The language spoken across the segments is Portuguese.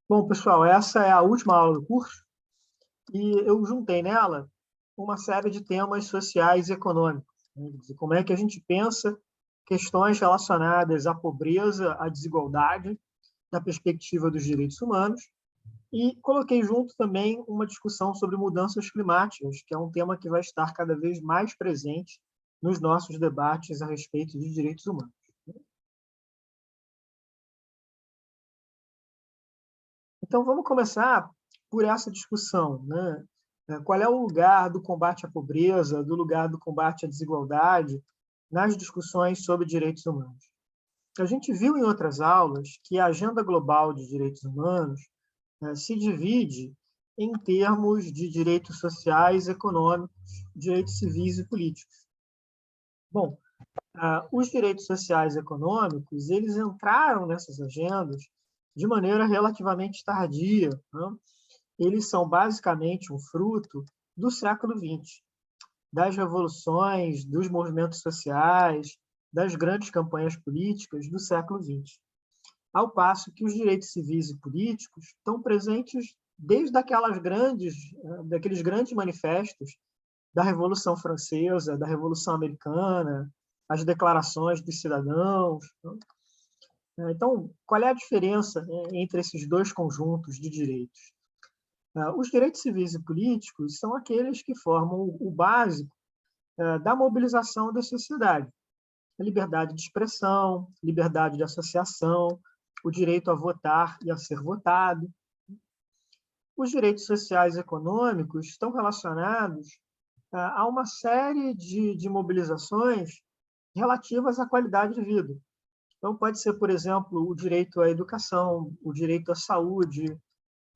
Bom, pessoal, essa é a última aula do curso e eu juntei nela uma série de temas sociais e econômicos, né? Quer dizer, como é que a gente pensa questões relacionadas à pobreza, à desigualdade, da perspectiva dos direitos humanos, e coloquei junto também uma discussão sobre mudanças climáticas, que é um tema que vai estar cada vez mais presente nos nossos debates a respeito de direitos humanos. Então, vamos começar por essa discussão, né? Qual é o lugar do combate à pobreza, do lugar do combate à desigualdade nas discussões sobre direitos humanos? A gente viu em outras aulas que a agenda global de direitos humanos se divide em termos de direitos sociais, econômicos, direitos civis e políticos. Bom, os direitos sociais e econômicos, eles entraram nessas agendas de maneira relativamente tardia, né? Eles são basicamente um fruto do século XX, das revoluções, dos movimentos sociais, das grandes campanhas políticas do século XX. Ao passo que os direitos civis e políticos estão presentes desde daqueles grandes manifestos da Revolução Francesa, da Revolução Americana, as declarações dos cidadãos. Então, qual é a diferença, né, entre esses dois conjuntos de direitos? Os direitos civis e políticos são aqueles que formam o básico da mobilização da sociedade. A liberdade de expressão, liberdade de associação, o direito a votar e a ser votado. Os direitos sociais e econômicos estão relacionados a uma série de mobilizações relativas à qualidade de vida. Então, pode ser, por exemplo, o direito à educação, o direito à saúde,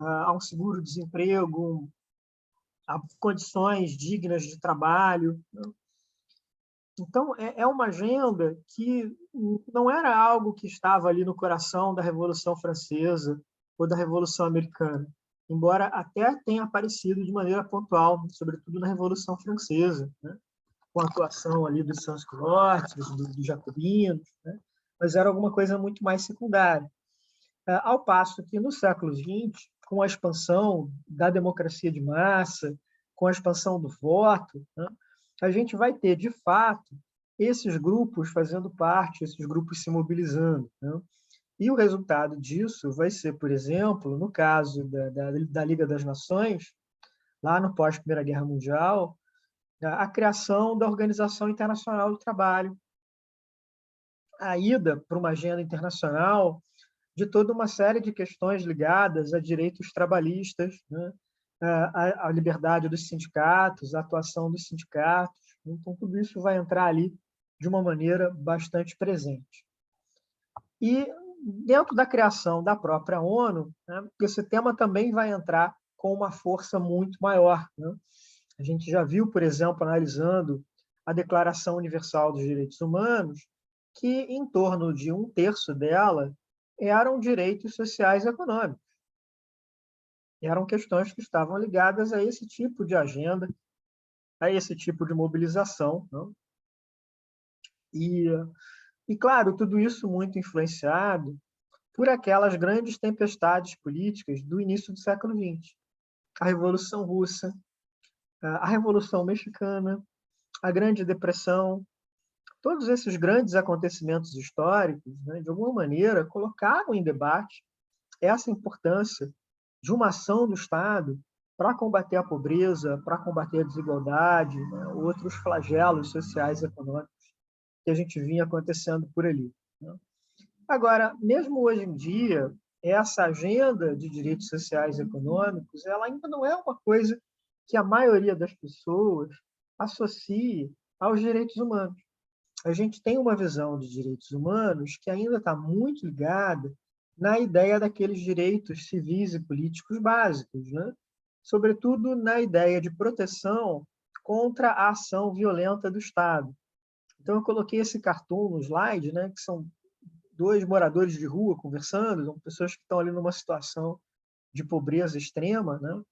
a um seguro-desemprego, a condições dignas de trabalho. Então, é uma agenda que não era algo que estava ali no coração da Revolução Francesa ou da Revolução Americana, embora até tenha aparecido de maneira pontual, sobretudo na Revolução Francesa, né? Com a atuação ali dos sans-culottes, dos jacobinos, né? Mas era alguma coisa muito mais secundária. Ao passo que no século XX, com a expansão da democracia de massa, com a expansão do voto, né, a gente vai ter, de fato, esses grupos fazendo parte, esses grupos se mobilizando, né? E o resultado disso vai ser, por exemplo, no caso da Liga das Nações, lá no pós-Primeira Guerra Mundial, a criação da Organização Internacional do Trabalho, a ida para uma agenda internacional de toda uma série de questões ligadas a direitos trabalhistas, né? A liberdade dos sindicatos, a atuação dos sindicatos. Então, tudo isso vai entrar ali de uma maneira bastante presente. E, dentro da criação da própria ONU, né, esse tema também vai entrar com uma força muito maior, né? A gente já viu, por exemplo, analisando a Declaração Universal dos Direitos Humanos, que em torno de um terço dela eram direitos sociais e econômicos. Eram questões que estavam ligadas a esse tipo de agenda, a esse tipo de mobilização. Não? E, e, claro, tudo isso muito influenciado por aquelas grandes tempestades políticas do início do século XX. A Revolução Russa, a Revolução Mexicana, a Grande Depressão, todos esses grandes acontecimentos históricos, né, de alguma maneira, colocaram em debate essa importância de uma ação do Estado para combater a pobreza, para combater a desigualdade, né, outros flagelos sociais e econômicos que a gente vinha acontecendo por ali. Né? Agora, mesmo hoje em dia, essa agenda de direitos sociais e econômicos, ela ainda não é uma coisa que a maioria das pessoas associe aos direitos humanos. A gente tem uma visão de direitos humanos que ainda está muito ligada na ideia daqueles direitos civis e políticos básicos, né? Sobretudo na ideia de proteção contra a ação violenta do Estado. Então, eu coloquei esse cartoon no slide, né, que são dois moradores de rua conversando, são pessoas que estão ali numa situação de pobreza extrema, né?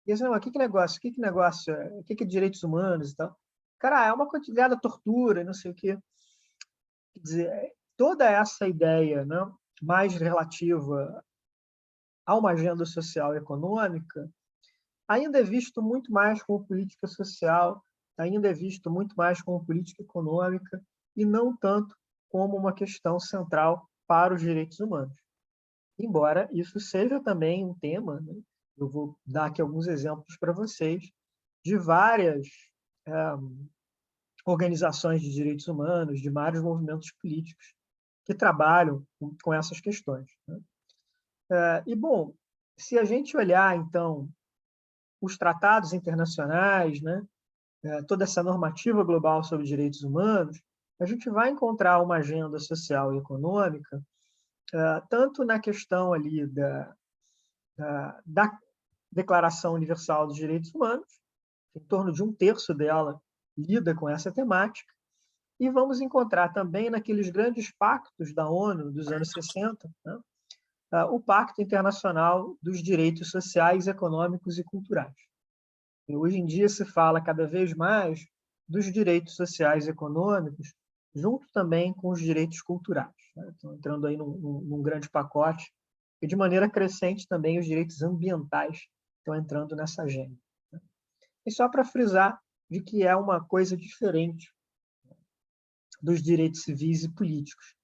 E assim, o que negócio? O que negócio? O que é direitos humanos e tal? Cara, é uma quantidade de tortura, não sei o quê. Quer dizer, toda essa ideia, né, mais relativa a uma agenda social e econômica, ainda é visto muito mais como política social, ainda é visto muito mais como política econômica, e não tanto como uma questão central para os direitos humanos. Embora isso seja também um tema, né? Eu vou dar aqui alguns exemplos para vocês, de várias organizações de direitos humanos, de vários movimentos políticos que trabalham com essas questões, né? E, bom, se a gente olhar, então, os tratados internacionais, né, toda essa normativa global sobre direitos humanos, a gente vai encontrar uma agenda social e econômica, tanto na questão ali da Declaração Universal dos Direitos Humanos, em torno de um terço dela lida com essa temática, e vamos encontrar também naqueles grandes pactos da ONU dos anos 60, né, o Pacto Internacional dos Direitos Sociais, Econômicos e Culturais. E hoje em dia se fala cada vez mais dos direitos sociais e econômicos, junto também com os direitos culturais, né? Estão entrando aí num grande pacote, e de maneira crescente também os direitos ambientais estão entrando nessa agenda, né? E só para frisar de que é uma coisa diferente dos direitos civis e políticos.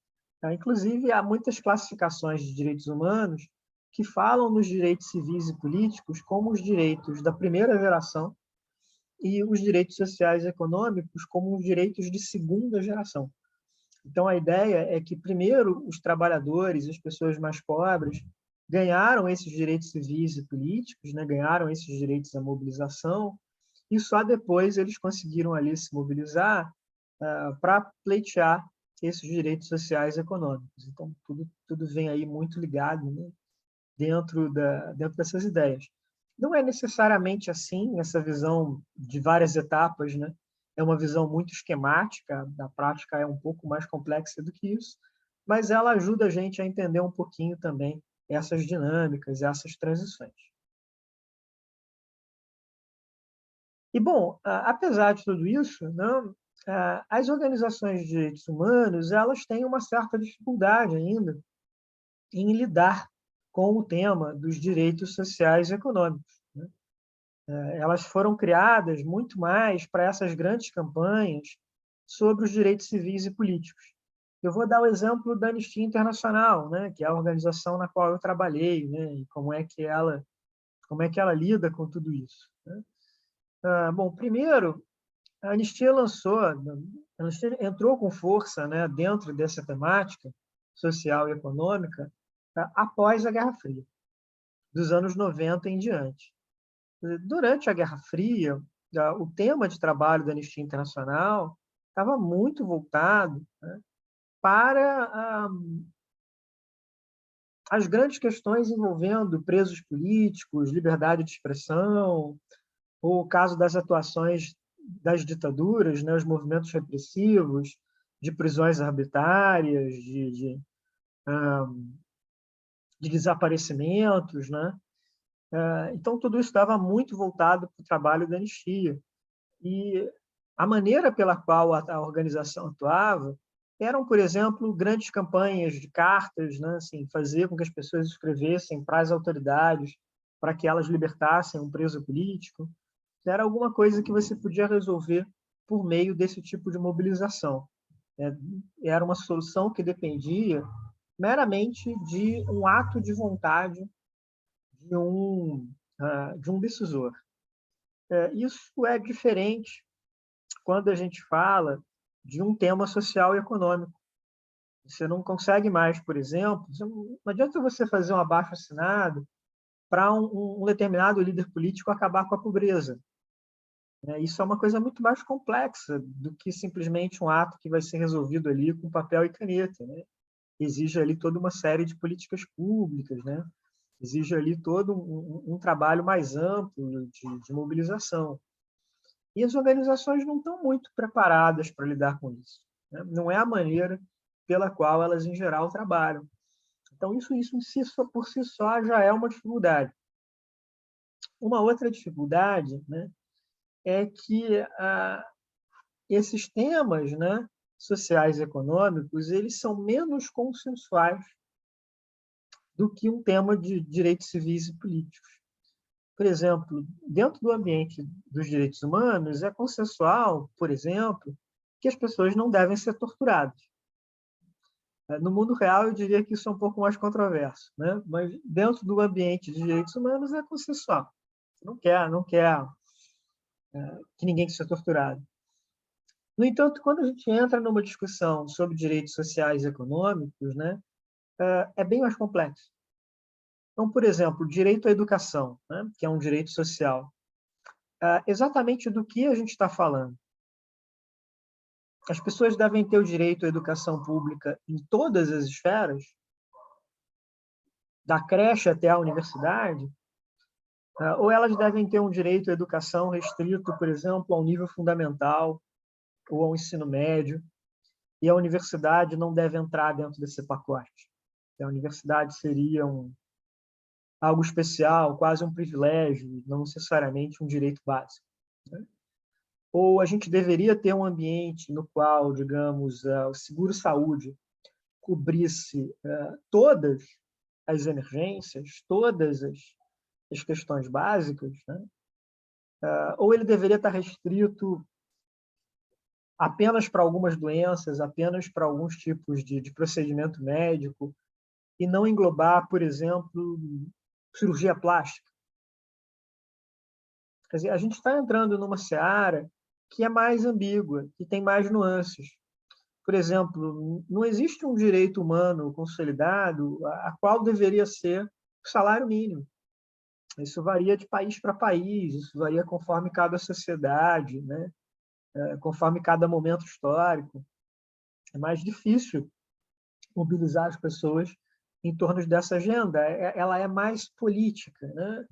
Inclusive, há muitas classificações de direitos humanos que falam nos direitos civis e políticos como os direitos da primeira geração e os direitos sociais e econômicos como os direitos de segunda geração. Então, a ideia é que, primeiro, os trabalhadores, as pessoas mais pobres, ganharam esses direitos civis e políticos, né? Ganharam esses direitos à mobilização, e só depois eles conseguiram ali se mobilizar para pleitear esses direitos sociais e econômicos. Então, tudo vem aí muito ligado, né, dentro dessas ideias. Não é necessariamente assim, essa visão de várias etapas, né? É uma visão muito esquemática, a prática é um pouco mais complexa do que isso, mas ela ajuda a gente a entender um pouquinho também essas dinâmicas, essas transições. E, bom, apesar de tudo isso, né, as organizações de direitos humanos elas têm uma certa dificuldade ainda em lidar com o tema dos direitos sociais e econômicos, né? Elas foram criadas muito mais para essas grandes campanhas sobre os direitos civis e políticos. Eu vou dar o exemplo da Anistia Internacional, né, que é a organização na qual eu trabalhei, né, e como é que ela lida com tudo isso, né? Bom, primeiro, a Anistia entrou com força, né, dentro dessa temática social e econômica, após a Guerra Fria, dos anos 90 em diante. Durante a Guerra Fria, o tema de trabalho da Anistia Internacional estava muito voltado, né, para as grandes questões envolvendo presos políticos, liberdade de expressão, o caso das atuações das ditaduras, né, os movimentos repressivos, de prisões arbitrárias, de desaparecimentos, né? Então, tudo isso estava muito voltado para o trabalho da Anistia. E a maneira pela qual a organização atuava eram, por exemplo, grandes campanhas de cartas, né? Assim, fazer com que as pessoas escrevessem para as autoridades para que elas libertassem um preso político. Era alguma coisa que você podia resolver por meio desse tipo de mobilização. Era uma solução que dependia meramente de um ato de vontade de um decisor. Isso é diferente quando a gente fala de um tema social e econômico. Você não consegue mais, por exemplo, não adianta você fazer um abaixo-assinado para um determinado líder político acabar com a pobreza. Isso é uma coisa muito mais complexa do que simplesmente um ato que vai ser resolvido ali com papel e caneta, né? Exige ali toda uma série de políticas públicas, né? Exige ali todo um trabalho mais amplo de mobilização. E as organizações não estão muito preparadas para lidar com isso, né? Não é a maneira pela qual elas, em geral, trabalham. Então, isso por si só já é uma dificuldade. Uma outra dificuldade, né, é que esses temas, né, sociais e econômicos eles são menos consensuais do que um tema de direitos civis e políticos. Por exemplo, dentro do ambiente dos direitos humanos, é consensual, por exemplo, que as pessoas não devem ser torturadas. No mundo real, eu diria que isso é um pouco mais controverso, né? Mas dentro do ambiente de direitos humanos é consensual. Não quer que ninguém seja torturado. No entanto, quando a gente entra numa discussão sobre direitos sociais e econômicos, né, é bem mais complexo. Então, por exemplo, o direito à educação, né, que é um direito social. Exatamente do que a gente está falando? As pessoas devem ter o direito à educação pública em todas as esferas, da creche até a universidade, ou elas devem ter um direito à educação restrito, por exemplo, ao nível fundamental ou ao ensino médio, e a universidade não deve entrar dentro desse pacote. A universidade seria algo especial, quase um privilégio, não necessariamente um direito básico, né? Ou a gente deveria ter um ambiente no qual, digamos, o seguro-saúde cobrisse todas as emergências, todas as questões básicas, né? Ou ele deveria estar restrito apenas para algumas doenças, apenas para alguns tipos de procedimento médico, e não englobar, por exemplo, cirurgia plástica. Quer dizer, a gente está entrando numa seara que é mais ambígua, que tem mais nuances. Por exemplo, não existe um direito humano consolidado a qual deveria ser o salário mínimo. Isso varia de país para país, isso varia conforme cada sociedade, né? Conforme cada momento histórico. É mais difícil mobilizar as pessoas em torno dessa agenda. Ela é mais política, né?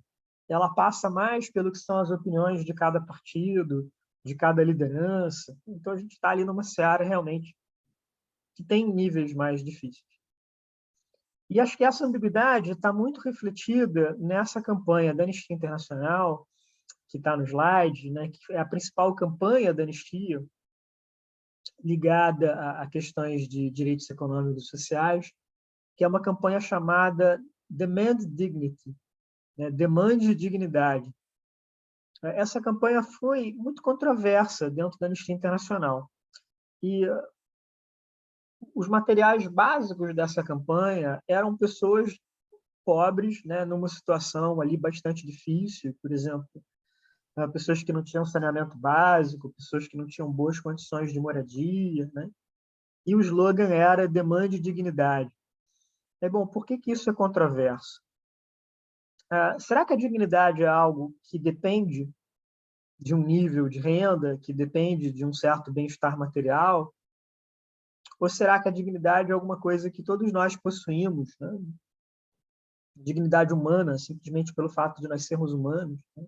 Ela passa mais pelo que são as opiniões de cada partido, de cada liderança. Então, a gente está ali numa seara realmente que tem níveis mais difíceis. E acho que essa ambiguidade está muito refletida nessa campanha da Anistia Internacional, que está no slide, né, que é a principal campanha da Anistia, ligada a questões de direitos econômicos e sociais, que é uma campanha chamada Demand Dignity, né, demande dignidade. Essa campanha foi muito controversa dentro da Anistia Internacional. E os materiais básicos dessa campanha eram pessoas pobres, né, numa situação ali bastante difícil, por exemplo, pessoas que não tinham saneamento básico, pessoas que não tinham boas condições de moradia, né? E o slogan era demande dignidade. Bom, por que isso é controverso? Será que a dignidade é algo que depende de um nível de renda, que depende de um certo bem-estar material? Ou será que a dignidade é alguma coisa que todos nós possuímos, né? Dignidade humana, simplesmente pelo fato de nós sermos humanos, né?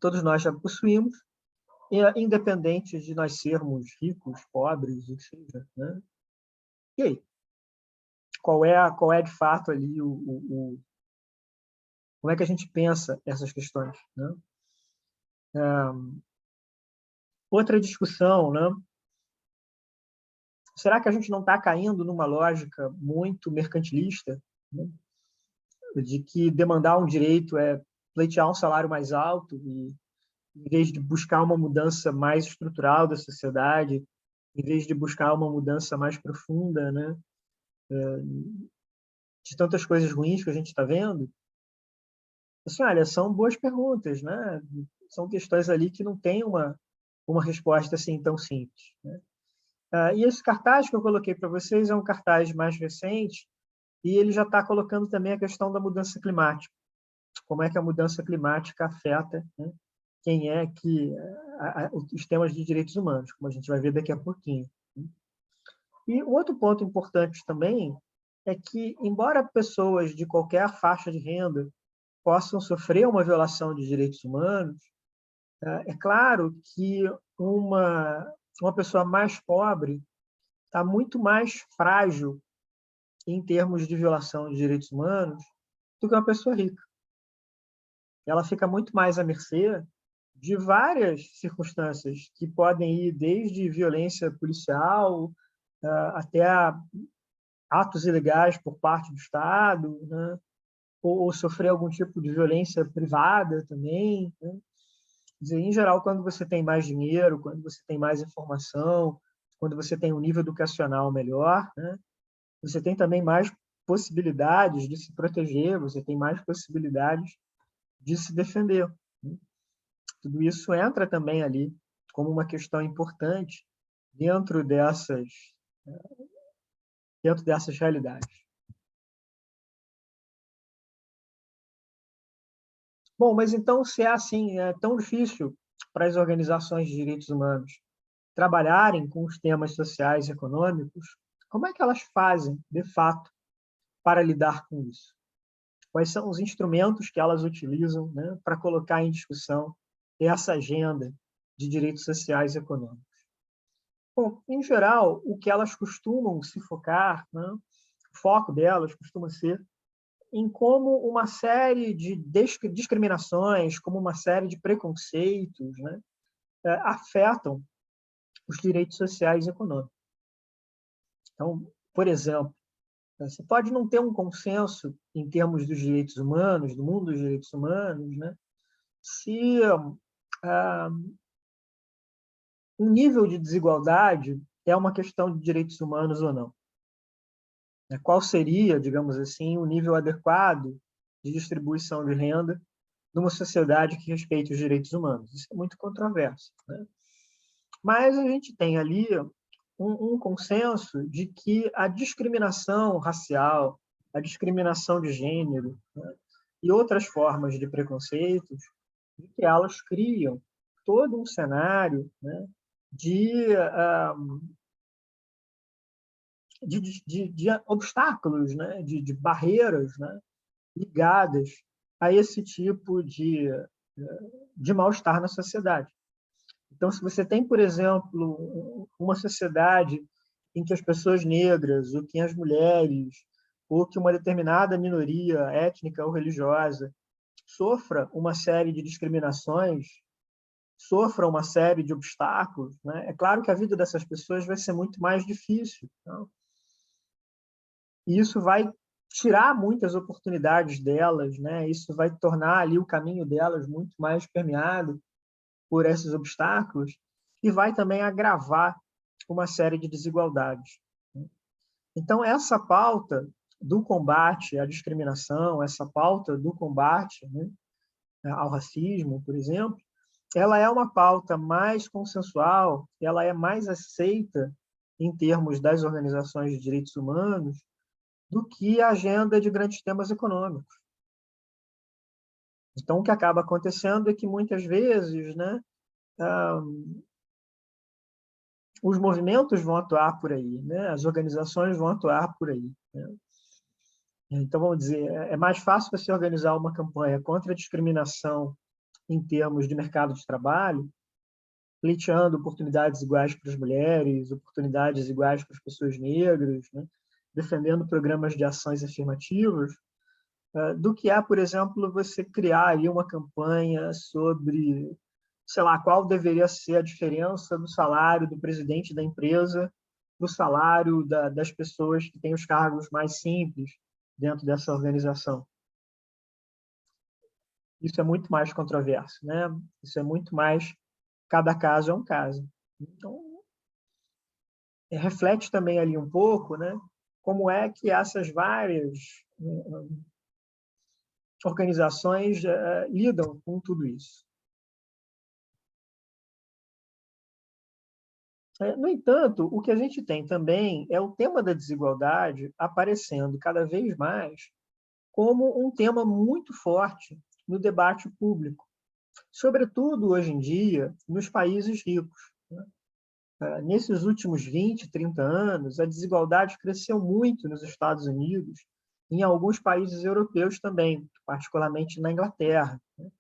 Todos nós já possuímos, independente de nós sermos ricos, pobres, o que seja, né? E aí? Qual é de fato ali como é que a gente pensa essas questões, né? Outra discussão, né? Será que a gente não está caindo numa lógica muito mercantilista, né? De que demandar um direito é pleitear um salário mais alto e, em vez de buscar uma mudança mais estrutural da sociedade, em vez de buscar uma mudança mais profunda, né, de tantas coisas ruins que a gente está vendo? Assim, olha, são boas perguntas, né? São questões ali que não têm uma resposta assim tão simples, né? E esse cartaz que eu coloquei para vocês é um cartaz mais recente e ele já está colocando também a questão da mudança climática. Como é que a mudança climática afeta, né, quem é que os temas de direitos humanos, como a gente vai ver daqui a pouquinho. E um outro ponto importante também é que, embora pessoas de qualquer faixa de renda possam sofrer uma violação de direitos humanos, é claro que uma pessoa mais pobre está muito mais frágil em termos de violação de direitos humanos do que uma pessoa rica. Ela fica muito mais à mercê de várias circunstâncias que podem ir desde violência policial até atos ilegais por parte do Estado, né? Ou sofrer algum tipo de violência privada também, né? Quer dizer, em geral, quando você tem mais dinheiro, quando você tem mais informação, quando você tem um nível educacional melhor, né? Você tem também mais possibilidades de se proteger, você tem mais possibilidades de se defender, né? Tudo isso entra também ali como uma questão importante dentro dessas realidades. Bom, mas então, se é assim, é tão difícil para as organizações de direitos humanos trabalharem com os temas sociais e econômicos, como é que elas fazem, de fato, para lidar com isso? Quais são os instrumentos que elas utilizam, né, para colocar em discussão essa agenda de direitos sociais e econômicos? Bom, em geral, o que elas costumam se focar, né, o foco delas costuma ser em como uma série de discriminações, como uma série de preconceitos, né, afetam os direitos sociais e econômicos. Então, por exemplo, você pode não ter um consenso em termos dos direitos humanos, do mundo dos direitos humanos, né, se um nível de desigualdade é uma questão de direitos humanos ou não. Qual seria, digamos assim, o nível adequado de distribuição de renda numa sociedade que respeite os direitos humanos? Isso é muito controverso, né? Mas a gente tem ali um consenso de que a discriminação racial, a discriminação de gênero, né, e outras formas de preconceitos, de que elas criam todo um cenário, né, de obstáculos, né, de barreiras, né, ligadas a esse tipo de mal-estar na sociedade. Então, se você tem, por exemplo, uma sociedade em que as pessoas negras, ou que as mulheres, ou que uma determinada minoria étnica ou religiosa sofra uma série de discriminações, sofra uma série de obstáculos, né? É claro que a vida dessas pessoas vai ser muito mais difícil, não? E isso vai tirar muitas oportunidades delas, né? Isso vai tornar ali o caminho delas muito mais permeado por esses obstáculos e vai também agravar uma série de desigualdades. Então, essa pauta do combate à discriminação, essa pauta do combate, né, ao racismo, por exemplo, ela é uma pauta mais consensual, ela é mais aceita em termos das organizações de direitos humanos do que a agenda de grandes temas econômicos. Então, o que acaba acontecendo é que, muitas vezes, né, os movimentos vão atuar por aí, né? As organizações vão atuar por aí, né? Então, vamos dizer, é mais fácil você organizar uma campanha contra a discriminação em termos de mercado de trabalho, pleiteando oportunidades iguais para as mulheres, oportunidades iguais para as pessoas negras, né? Defendendo programas de ações afirmativas, do que por exemplo, você criar aí uma campanha sobre, sei lá, qual deveria ser a diferença do salário do presidente da empresa do salário das pessoas que têm os cargos mais simples dentro dessa organização. Isso é muito mais controverso, né? Isso é muito mais, cada caso é um caso. Então, reflete também ali um pouco, né, como é que essas várias organizações lidam com tudo isso. No entanto, o que a gente tem também é o tema da desigualdade aparecendo cada vez mais como um tema muito forte no debate público, sobretudo hoje em dia nos países ricos, né? Nesses últimos 20, 30 anos, a desigualdade cresceu muito nos Estados Unidos, em alguns países europeus também, particularmente na Inglaterra, né?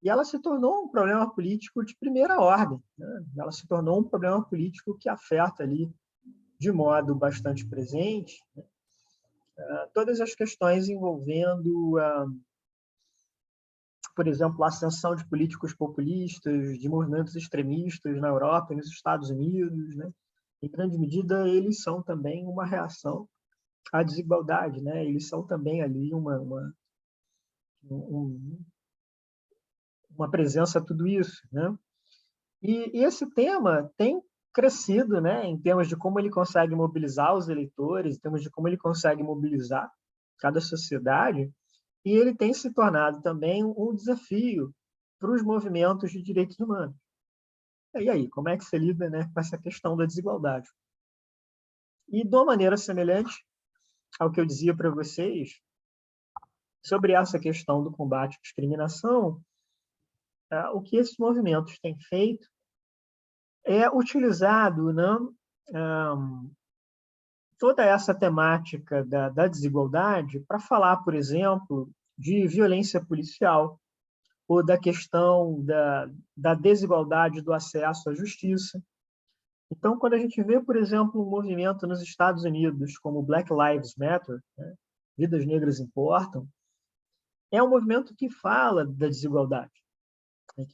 E ela se tornou um problema político de primeira ordem, né? Ela se tornou um problema político que afeta ali, de modo bastante presente, né, todas as questões envolvendo, por exemplo, a ascensão de políticos populistas, de movimentos extremistas na Europa e nos Estados Unidos, né? Em grande medida, eles são também uma reação a desigualdade, né? Eles são também ali uma presença a tudo isso, né? E esse tema tem crescido, né, em termos de como ele consegue mobilizar os eleitores, em termos de como ele consegue mobilizar cada sociedade, e ele tem se tornado também um desafio para os movimentos de direitos humanos. E aí, como é que se lida, né, com essa questão da desigualdade? E, de uma maneira semelhante ao que eu dizia para vocês, sobre essa questão do combate à discriminação, o que esses movimentos têm feito é utilizado, né, toda essa temática da desigualdade para falar, por exemplo, de violência policial ou da questão da desigualdade do acesso à justiça. Então, quando a gente vê, por exemplo, um movimento nos Estados Unidos como Black Lives Matter, né, Vidas Negras Importam, é um movimento que fala da desigualdade, né,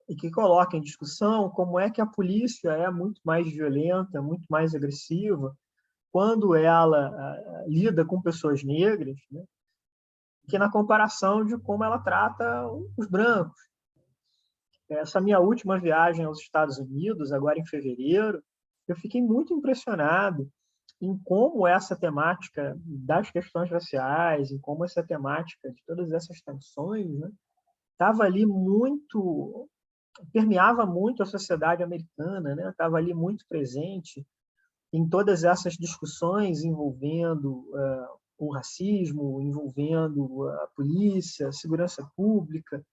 e que coloca em discussão como é que a polícia é muito mais violenta, muito mais agressiva, quando ela lida com pessoas negras, né, que na comparação de como ela trata os brancos. Essa minha última viagem aos Estados Unidos, agora em fevereiro, eu fiquei muito impressionado em como essa temática das questões raciais, em como essa temática de todas essas tensões, né, estava ali muito, permeava muito a sociedade americana, né, estava ali muito presente em todas essas discussões envolvendo o racismo, envolvendo a polícia, a segurança pública.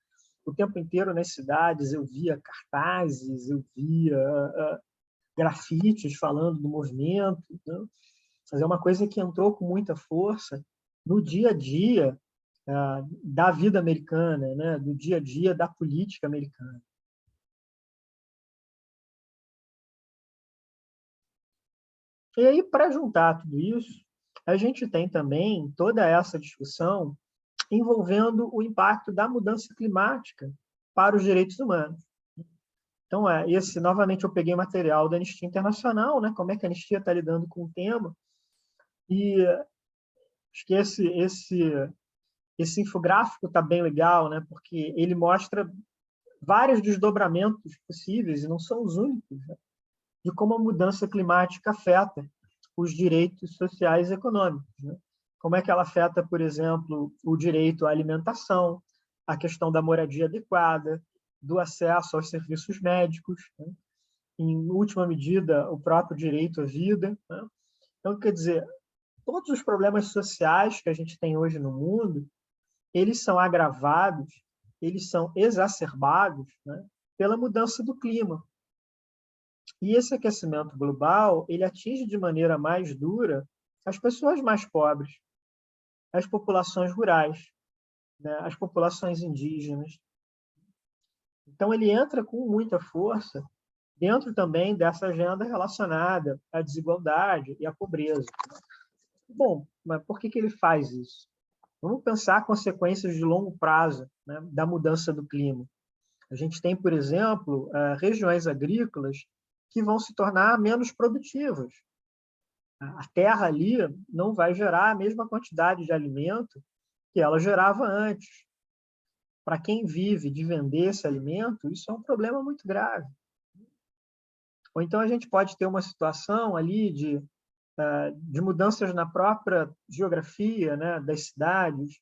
O tempo inteiro nas cidades eu via cartazes, eu via grafites falando do movimento. Né? Mas é uma coisa que entrou com muita força no dia a dia da vida americana, né? Do dia a dia da política americana. E aí, para juntar tudo isso, a gente tem também toda essa discussão envolvendo o impacto da mudança climática para os direitos humanos. Então, novamente, eu peguei material da Anistia Internacional, né? Como é que a Anistia está lidando com o tema, e acho que esse infográfico está bem legal, né? Porque ele mostra vários desdobramentos possíveis, e não são os únicos, né? De como a mudança climática afeta os direitos sociais e econômicos. Né? Como é que ela afeta, por exemplo, o direito à alimentação, a questão da moradia adequada, do acesso aos serviços médicos, né? Em última medida, o próprio direito à vida. Né? Então, quer dizer, todos os problemas sociais que a gente tem hoje no mundo, eles são agravados, eles são exacerbados, né, pela mudança do clima. E esse aquecimento global, ele atinge de maneira mais dura as pessoas mais pobres, as populações rurais, né, as populações indígenas. Então, ele entra com muita força dentro também dessa agenda relacionada à desigualdade e à pobreza. Bom, mas por que ele faz isso? Vamos pensar consequências de longo prazo, né, da mudança do clima. A gente tem, por exemplo, regiões agrícolas que vão se tornar menos produtivas. A terra ali não vai gerar a mesma quantidade de alimento que ela gerava antes. Para quem vive de vender esse alimento, isso é um problema muito grave. Ou então a gente pode ter uma situação ali de mudanças na própria geografia, né, das cidades,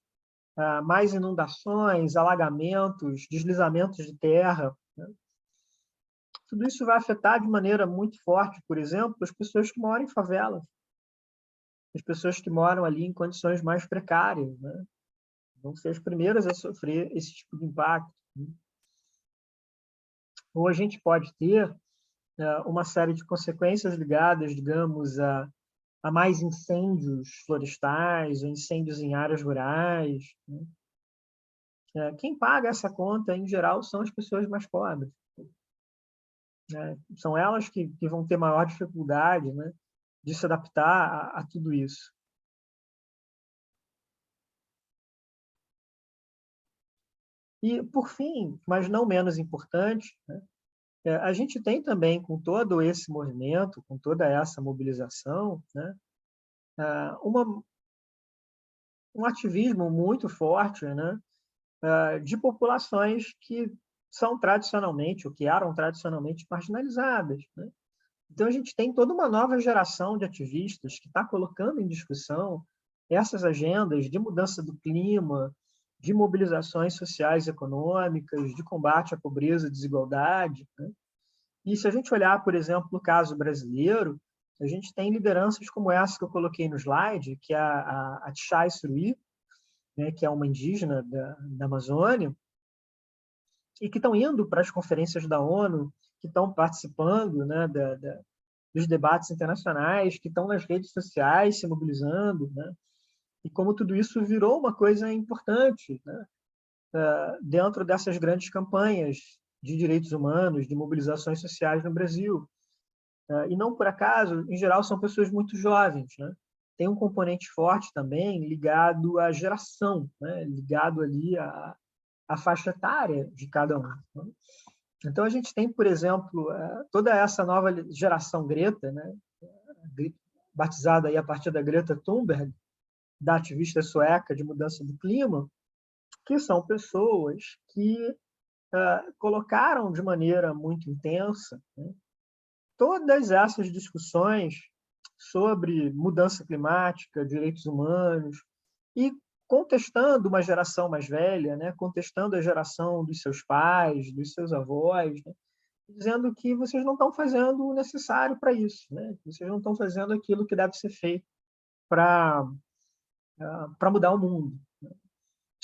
mais inundações, alagamentos, deslizamentos de terra. Né? Tudo isso vai afetar de maneira muito forte, por exemplo, as pessoas que moram em favelas, as pessoas que moram ali em condições mais precárias, né? Vão ser as primeiras a sofrer esse tipo de impacto. Né? Ou a gente pode ter uma série de consequências ligadas, digamos, a mais incêndios florestais, ou incêndios em áreas rurais. Né? Quem paga essa conta, em geral, são as pessoas mais pobres. Né? São elas que vão ter maior dificuldade, né, de se adaptar a tudo isso. E, por fim, mas não menos importante, né, a gente tem também, com todo esse movimento, com toda essa mobilização, né, uma um ativismo muito forte, né, de populações que são tradicionalmente, ou que eram tradicionalmente marginalizadas, né? Então, a gente tem toda uma nova geração de ativistas que está colocando em discussão essas agendas de mudança do clima, de mobilizações sociais e econômicas, de combate à pobreza e desigualdade, né? E se a gente olhar, por exemplo, no caso brasileiro, a gente tem lideranças como essa que eu coloquei no slide, que é a Tchai Suruí, né, que é uma indígena da Amazônia, e que estão indo para as conferências da ONU, que estão participando, né, dos debates internacionais, que estão nas redes sociais se mobilizando, né? E como tudo isso virou uma coisa importante, né, dentro dessas grandes campanhas de direitos humanos, de mobilizações sociais no Brasil. E não por acaso, em geral, são pessoas muito jovens, né? Tem um componente forte também ligado à geração, né? Ligado ali à faixa etária de cada um, né? Então, a gente tem, por exemplo, toda essa nova geração Greta, né, batizada aí a partir da Greta Thunberg, da ativista sueca de mudança do clima, que são pessoas que colocaram de maneira muito intensa, né, todas essas discussões sobre mudança climática, direitos humanos, e contestando uma geração mais velha, né, contestando a geração dos seus pais, dos seus avós, né, dizendo que vocês não estão fazendo o necessário para isso, né? Vocês não estão fazendo aquilo que deve ser feito para mudar o mundo.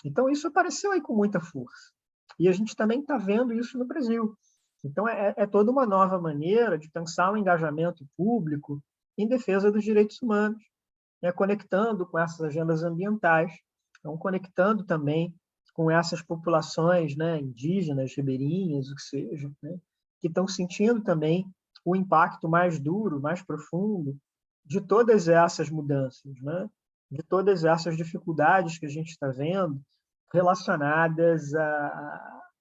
Então, isso apareceu aí com muita força. E a gente também está vendo isso no Brasil. Então, é toda uma nova maneira de pensar o engajamento público em defesa dos direitos humanos, né? Conectando com essas agendas ambientais, então, conectando também com essas populações, né, indígenas, ribeirinhas, o que seja, né, que estão sentindo também o impacto mais duro, mais profundo de todas essas mudanças, né, de todas essas dificuldades que a gente está vendo relacionadas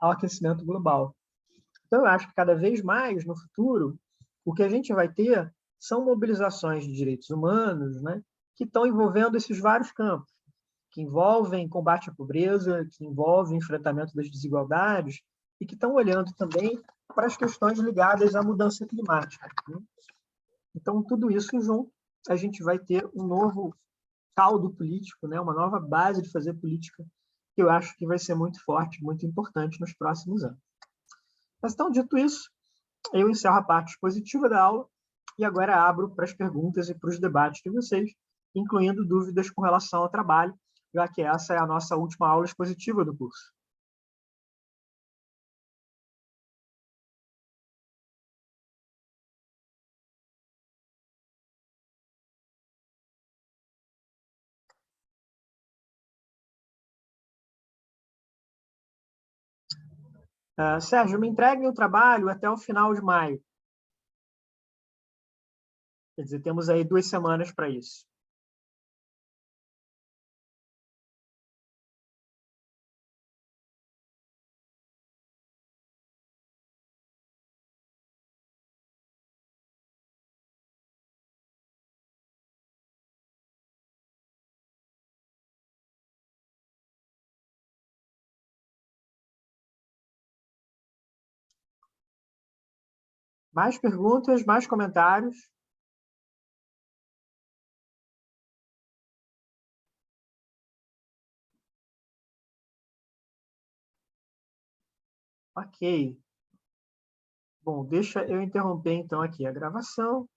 ao aquecimento global. Então, eu acho que cada vez mais, no futuro, o que a gente vai ter são mobilizações de direitos humanos, né, que estão envolvendo esses vários campos, que envolvem combate à pobreza, que envolvem enfrentamento das desigualdades e que estão olhando também para as questões ligadas à mudança climática, né? Então, tudo isso junto, a gente vai ter um novo caldo político, né, uma nova base de fazer política, que eu acho que vai ser muito forte, muito importante nos próximos anos. Mas, então, dito isso, eu encerro a parte expositiva da aula e agora abro para as perguntas e para os debates de vocês, incluindo dúvidas com relação ao trabalho, já que essa é a nossa última aula expositiva do curso. Sérgio, me entreguem o trabalho até o final de maio. Quer dizer, temos aí 2 semanas para isso. Mais perguntas, mais comentários? Ok. Bom, deixa eu interromper então aqui a gravação.